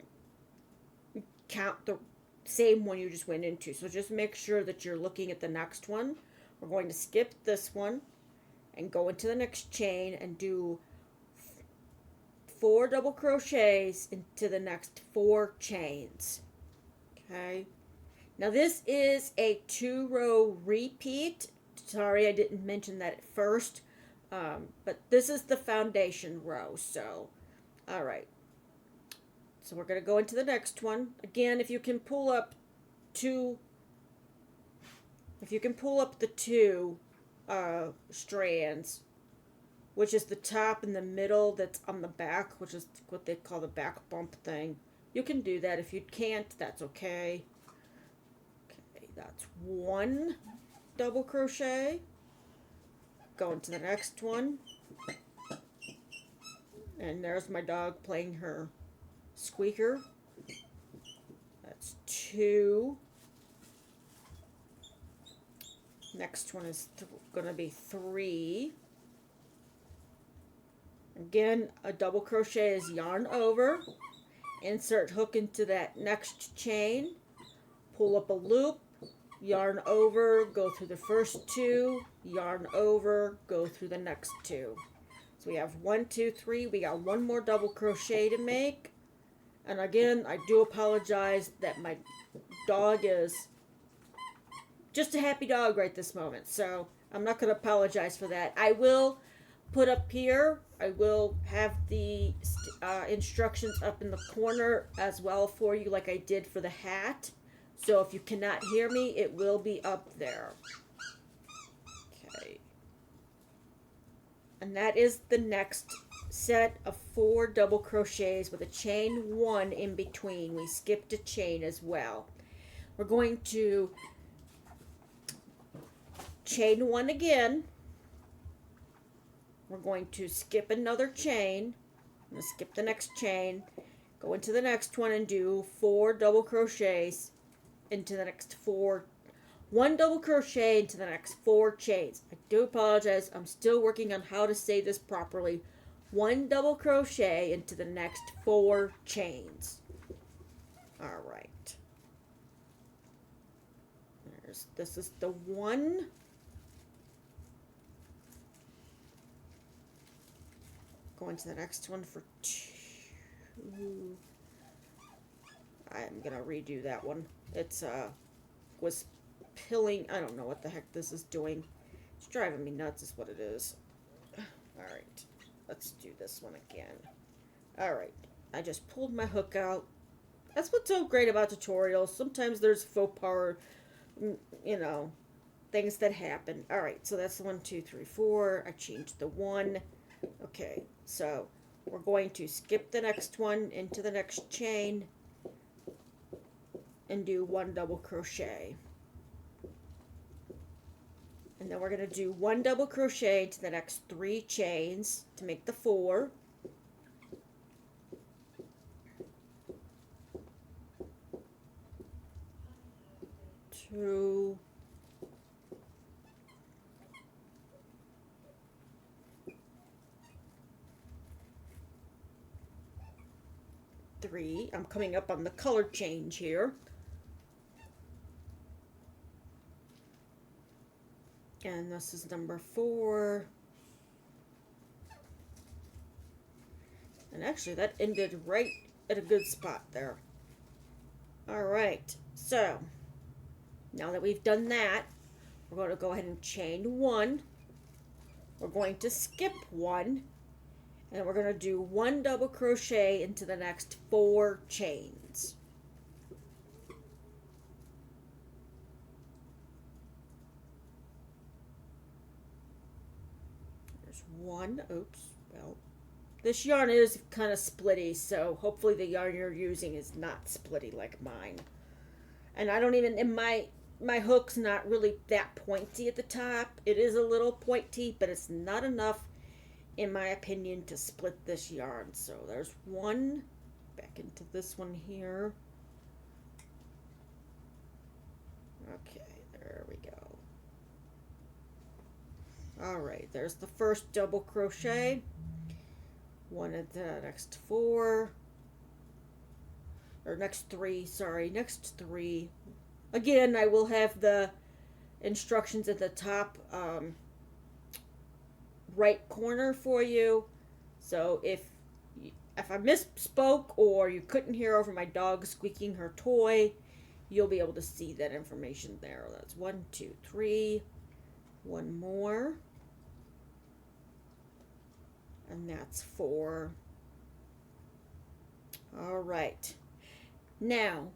count the same one you just went into. So just make sure that you're looking at the next one. We're going to skip this one and go into the next chain and do 4 double crochets into the next 4 chains. Okay, now this is a 2-row repeat. Sorry, I didn't mention that at first, but this is the foundation row. So all right, so we're going to go into the next one. Again, if you can pull up the 2 strands, which is the top and the middle that's on the back, which is what they call the back bump thing, you can do that. If you can't, that's okay. Okay, that's 1 double crochet. Go into the next one. And there's my dog playing her squeaker. That's 2. Next one is going to be 3. Again, a double crochet is yarn over, insert hook into that next chain, pull up a loop, yarn over, go through the first 2, yarn over, go through the next 2. So we have 1, 2, 3. We got one more double crochet to make. And again, I do apologize that my dog is just a happy dog right this moment. So I'm not going to apologize for that. I will put up here, I will have the instructions up in the corner as well for you, like I did for the hat. So if you cannot hear me, it will be up there. Okay. And that is the next set of 4 double crochets with a chain 1 in between. We skipped a chain as well. We're going to chain 1 again. We're going to skip another chain. I'm going to skip the next chain, go into the next one and do 4 double crochets into the next 4. 1 double crochet into the next 4 chains. I do apologize. I'm still working on how to say this properly. 1 double crochet into the next 4 chains. All right. This is the 1. Going to the next one for 2. I'm gonna redo that one. It's was pilling. I don't know what the heck this is doing. It's driving me nuts is what it is. Alright, let's do this one again. Alright, I just pulled my hook out. That's what's so great about tutorials. Sometimes there's faux pas, you know, things that happen. Alright, so that's the 1, 2, 3, 4. I changed the 1. Okay, so we're going to skip the next one into the next chain and do 1 double crochet. And then we're going to do 1 double crochet to the next 3 chains to make the 4. Two. 3. I'm coming up on the color change here. And this is number 4. And actually that ended right at a good spot there. Alright, so now that we've done that, we're going to go ahead and chain 1. We're going to skip 1. And we're going to do 1 double crochet into the next 4 chains. There's 1. Oops. Well, this yarn is kind of splitty, so hopefully the yarn you're using is not splitty like mine. And I don't even, in my hook's not really that pointy at the top. It is a little pointy, but it's not enough, in my opinion, to split this yarn. So there's 1, back into this one here. Okay, there we go. Alright, there's the first double crochet. 1 into the next 4. Or next 3, sorry, next 3. Again, I will have the instructions at the top right corner for you. So if I misspoke or you couldn't hear over my dog squeaking her toy, you'll be able to see that information there. That's 1, 2, 3. 1 more. And that's 4. All right. Now,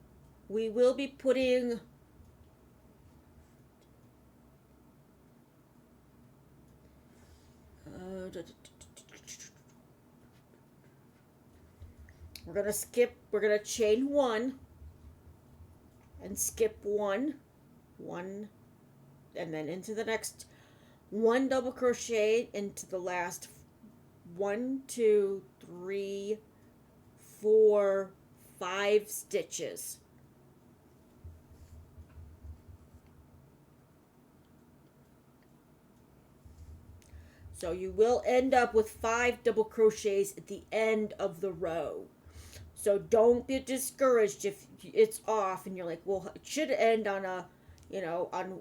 we will be putting we're going to chain 1 and skip 1, and then into the next 1 double crochet into the last 1, 2, 3, 4, 5 stitches. So you will end up with 5 double crochets at the end of the row. So don't get discouraged if it's off and you're like, well, it should end on a, on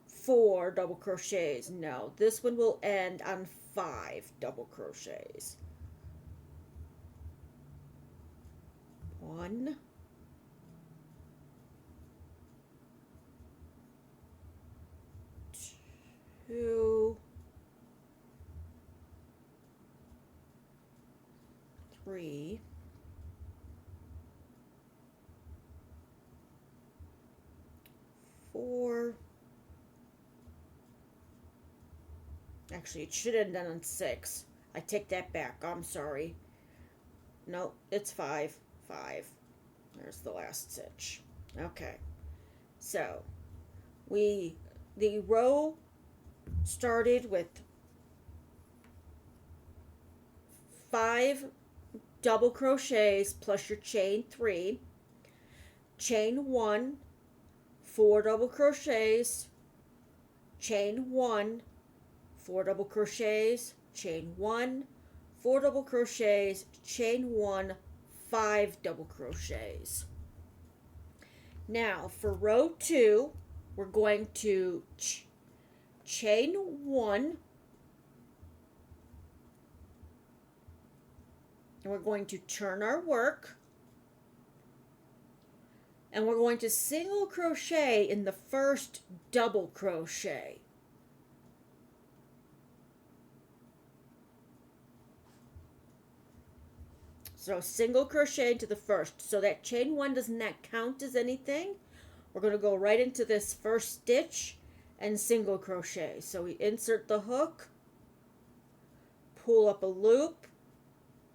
4 double crochets. No, this one will end on 5 double crochets. 1, 2, 3, 4. Actually, it should end on 6. I take that back. I'm sorry. No, it's 5. 5. There's the last stitch. Okay. So, the row started with 5 double crochets plus your chain 3, chain 1, 4 double crochets, chain 1, 4 double crochets, chain 1, 4 double crochets, chain 1, 5 double crochets. Now for row 2, we're going to chain 1, and we're going to turn our work, and we're going to single crochet in the first double crochet. So single crochet into the first. So that chain 1 does not count as anything. We're going to go right into this first stitch and single crochet. So we insert the hook, pull up a loop.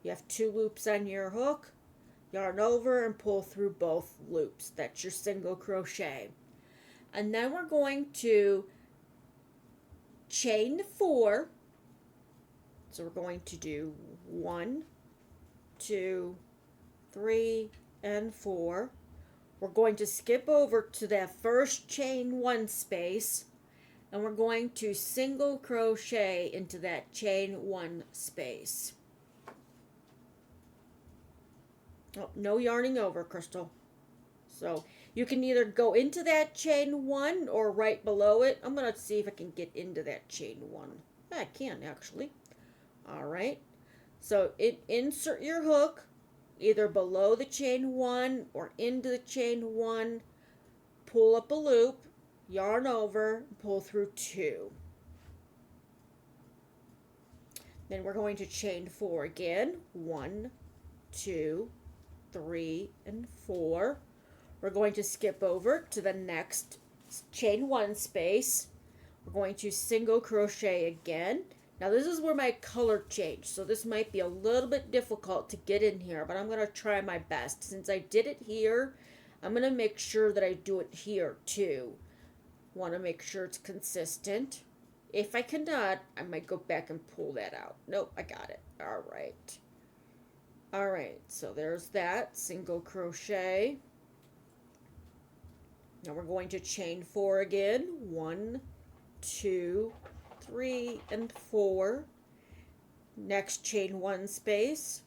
You have 2 loops on your hook. Yarn over and pull through both loops. That's your single crochet. And then we're going to chain 4. So we're going to do 1, 2, 3, and 4. We're going to skip over to that first chain 1 space, and we're going to single crochet into that chain 1 space. Oh, no yarning over, Crystal. So you can either go into that chain 1 or right below it. I'm going to see if I can get into that chain 1. I can actually. All right. So insert your hook either below the chain 1 or into the chain 1. Pull up a loop, yarn over, pull through 2. Then we're going to chain 4 again. 1, 2, 3, and 4. We're going to skip over to the next chain 1 space. We're going to single crochet again. Now this is where my color changed, so this might be a little bit difficult to get in here, but I'm going to try my best. Since I did it here, I'm going to make sure that I do it here too. Want to make sure it's consistent. If I cannot, I might go back and pull that out. Nope, I got it. All right. All right, so there's that single crochet. Now we're going to chain 4 again. 1, 2, 3, and 4. Next chain 1 space.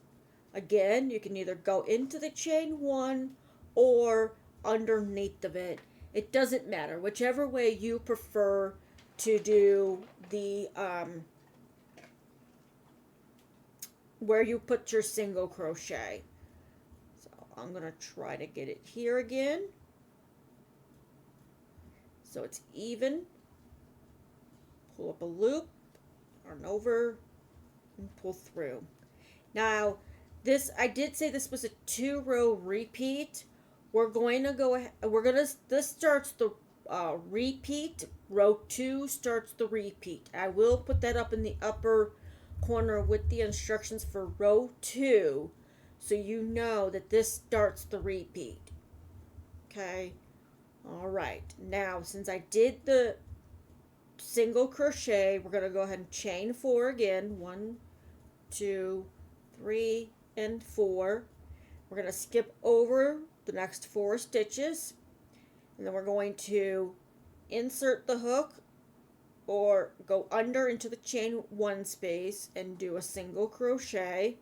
Again, you can either go into the chain 1 or underneath of it. It doesn't matter. Whichever way you prefer to do the where you put your single crochet. So I'm going to try to get it here again. So it's even. Pull up a loop, yarn over, and pull through. Now, I did say this was a 2-row repeat. This starts the repeat. Row 2 starts the repeat. I will put that up in the upper corner with the instructions for row 2, so you know that this starts the repeat. Okay? All right. Now, since I did the single crochet, we're going to go ahead and chain 4 again. 1, 2, 3, and 4. We're going to skip over the next 4 stitches, and then we're going to insert the hook or go under into the chain 1 space and do a single crochet.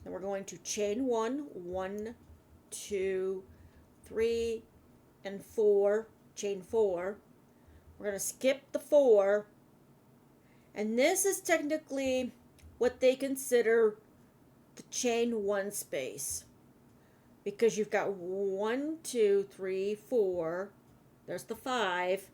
Then we're going to chain 1, 2, 3, and 4, chain 4. We're going to skip the 4, and this is technically what they consider the chain 1 space, because you've got 1, 2, 3, 4, there's the 5,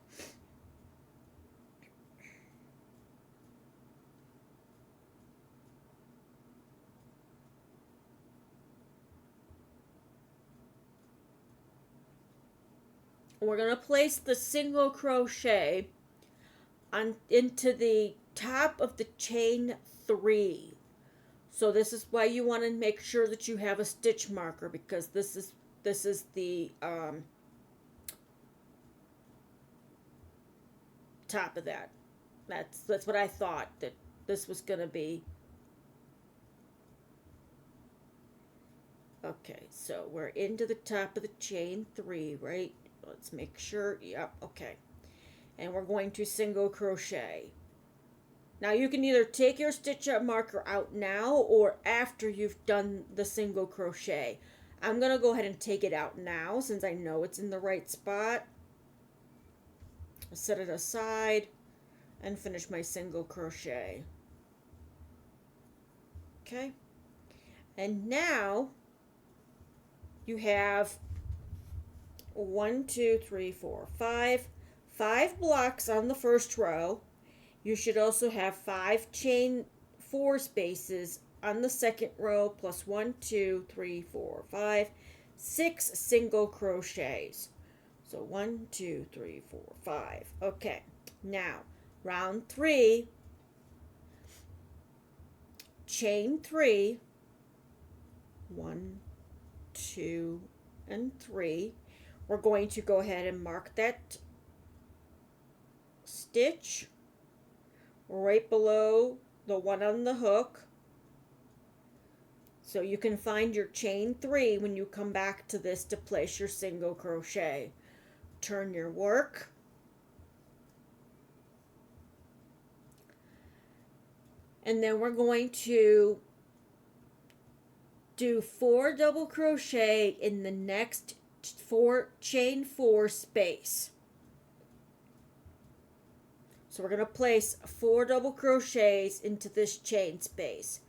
we're going to place the single crochet into the top of the chain 3. So this is why you want to make sure that you have a stitch marker, because this is the top of that. That's what I thought that this was going to be. Okay, so we're into the top of the chain 3, right? Let's make sure. Yep, okay. And we're going to single crochet. Now you can either take your stitch up marker out now or after you've done the single crochet. I'm going to go ahead and take it out now since I know it's in the right spot. I'll set it aside and finish my single crochet. Okay. And now you have 1, 2, 3, 4, 5 blocks on the first row. You should also have 5 chain 4 spaces on the second row, plus 1, 2, 3, 4, 5, 6 single crochets. So 1, 2, 3, 4, 5. Okay, now round 3, chain 3, 1, 2, and 3. We're going to go ahead and mark that stitch right below the one on the hook, so you can find your chain 3 when you come back to this to place your single crochet. Turn your work, and then we're going to do 4 double crochet in the next chain 4 space. So we're going to place 4 double crochets into this chain space.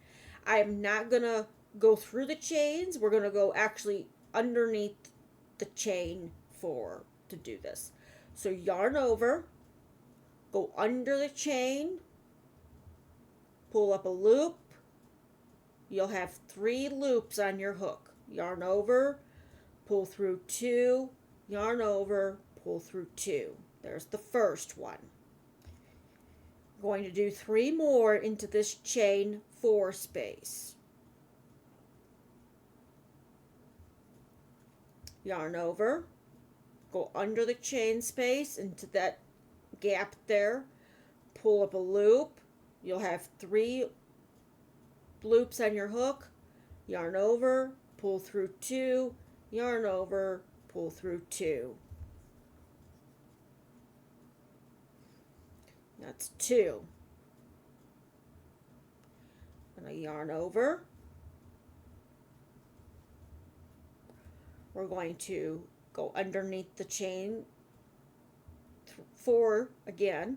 I am not going to go through the chains. We're going to go actually underneath the chain 4 to do this. So yarn over, go under the chain, pull up a loop. You'll have 3 loops on your hook. Yarn over, pull through 2, yarn over, pull through 2. There's the first one. Going to do 3 more into this chain 4 space. Yarn over, go under the chain space into that gap there, pull up a loop. You'll have 3 loops on your hook. Yarn over, pull through 2, yarn over, pull through 2. That's 2. I'm going to yarn over. We're going to go underneath the chain 4 again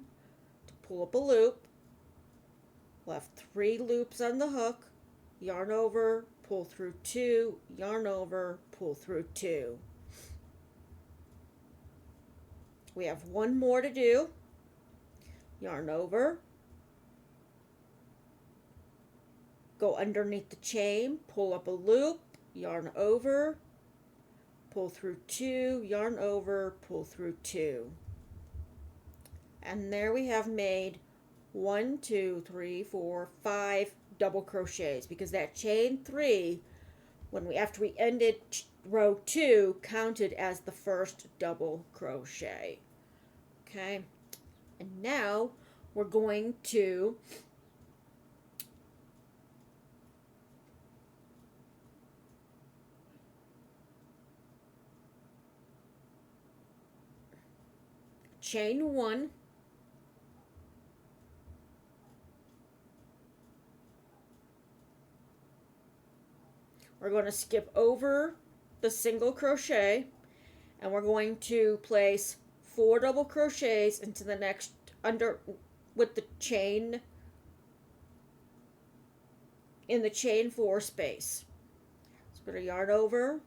to pull up a loop. We'll have 3 loops on the hook. Yarn over, pull through 2, yarn over, pull through 2. We have 1 more to do. Yarn over, go underneath the chain, pull up a loop, yarn over, pull through 2, yarn over, pull through 2. And there we have made 1, 2, 3, 4, 5 double crochets, because that chain 3, after we ended row 2, counted as the first double crochet. Okay. And now we're going to chain 1, we're going to skip over the single crochet, and we're going to place 4 double crochets into the next under with the chain in the chain 4 space. So put a yarn over,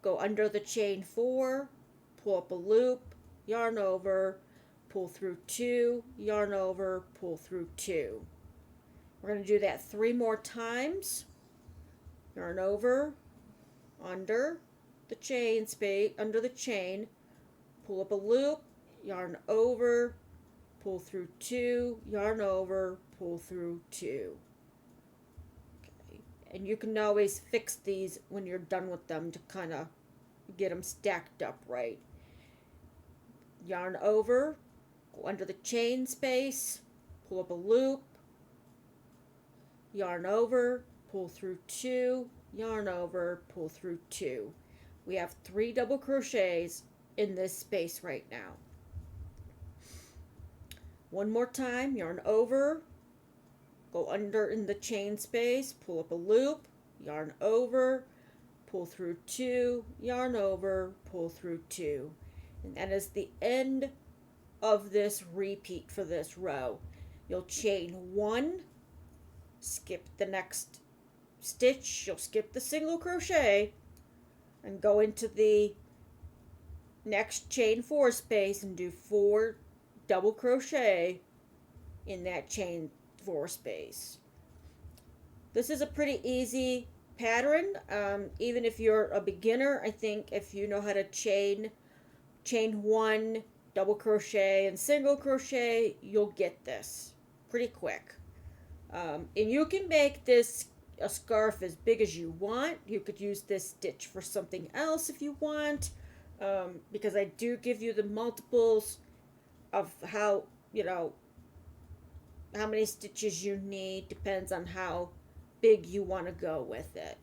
go under the chain 4, pull up a loop, yarn over, pull through 2, yarn over, pull through 2. We're going to do that 3 more times. Yarn over, under the chain space, under the chain, pull up a loop, yarn over, pull through 2, yarn over, pull through 2. Okay. And you can always fix these when you're done with them to kind of get them stacked up right. Yarn over, go under the chain space, pull up a loop, yarn over, pull through 2, yarn over, pull through 2. We have 3 double crochets in this space right now. One more time, yarn over, go under in the chain space, pull up a loop, yarn over, pull through 2, yarn over, pull through 2. And that is the end of this repeat for this row. You'll chain 1, skip the next stitch, you'll skip the single crochet and go into the next chain 4 space and do 4 double crochet in that chain 4 space. This is a pretty easy pattern. Even if you're a beginner, I think if you know how to chain 1, double crochet and single crochet, you'll get this pretty quick. And you can make this a scarf as big as you want. You could use this stitch for something else if you want, because I do give you the multiples of how many stitches you need. Depends on how big you want to go with it.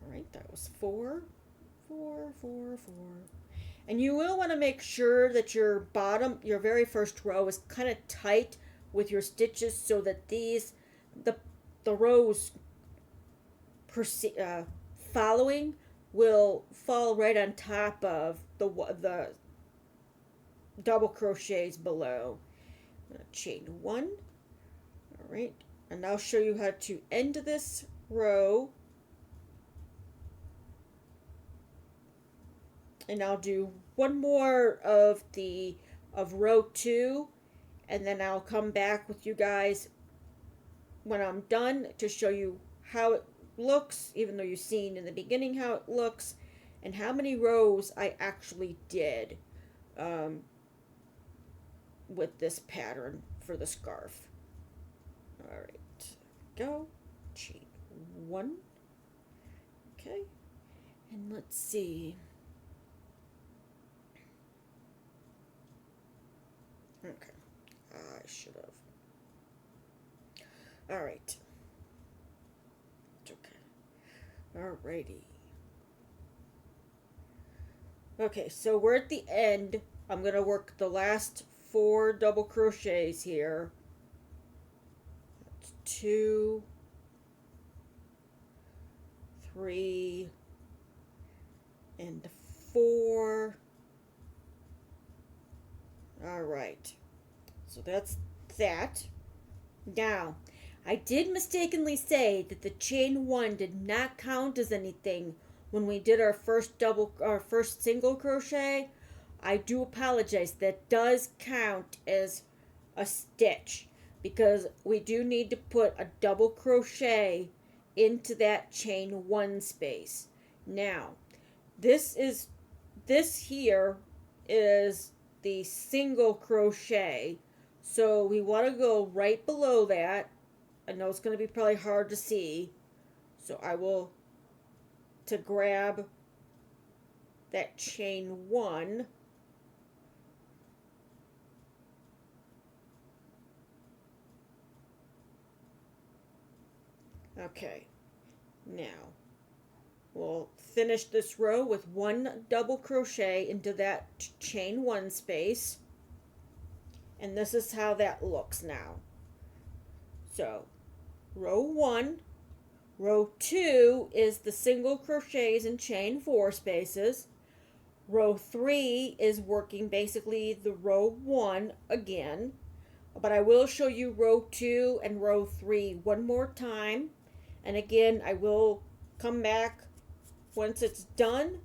All right, that was 4, 4, 4, 4. And you will want to make sure that your bottom, your very first row is kind of tight with your stitches so that the rows following will fall right on top of the double crochets below. I'm going to chain 1. All right, and I'll show you how to end this row. And I'll do one more of row 2, and then I'll come back with you guys when I'm done to show you how it looks, even though you've seen in the beginning how it looks, and how many rows I actually did with this pattern for the scarf. All right, go, chain 1. Okay, and let's see. Okay, I should have. All right. It's okay. Alrighty. Okay, so we're at the end. I'm going to work the last 4 double crochets here. That's 2, 3, and 4. All right, so that's that. Now, I did mistakenly say that the chain 1 did not count as anything when we did our first single crochet. I do apologize. That does count as a stitch because we do need to put a double crochet into that chain 1 space. Now, this here is the single crochet, so we want to go right below that. I know it's going to be probably hard to see, so I will to grab that chain 1. Okay, now we'll finish this row with 1 double crochet into that chain 1 space, and this is how that looks now. So row 1, row 2 is the single crochets in chain 4 spaces. Row 3 is working basically the row 1 again, but I will show you row 2 and row 3 one more time, and again I will come back once it's done